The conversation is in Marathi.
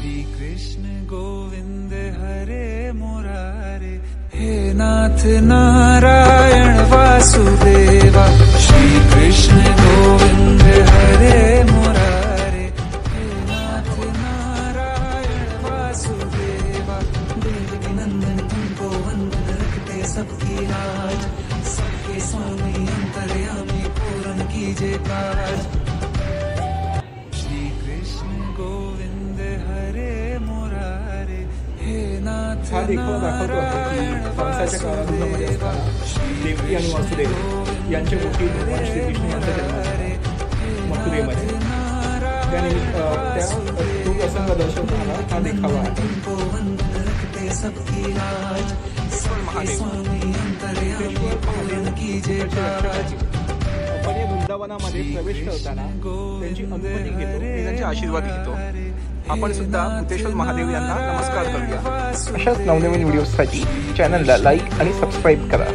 श्री कृष्ण गोविंद हरे मुरारे, हे नाथ नारायण वासुदेवा। श्री कृष्ण गोविंद हरे मुरारे, हे नाथ नारायण वासुदेवा। देवकी नंदन तुमको वंदन, रखते सबकी लाज, सबके स्वामी अंतर्यामी पूर्ण कीजे काज। श्री कृष्ण गोविंद हरे मुरारे, हे नाथ हा देखील दाखवतो आहे की कंसाच्या कारागृहामध्ये असताना देवकी आणि वासुदेव यांच्या गोष्टी भगवान श्रीकृष्ण यांचा जन्म झाला मथुरेमध्ये। त्यानिमित्त तो प्रसंग दर्शवताना हा देखावा आहे। आपण या वृंदावनामध्ये प्रवेश करताना त्यांची अनुमती घेतो आणि त्यांचे आशीर्वाद घेतो। आपण सुद्धा भूतेश्वर महादेव यांना नमस्कार करूया। अशाच नवनवीन व्हिडिओसाठी चॅनलला लाईक आणि सबस्क्राईब करा।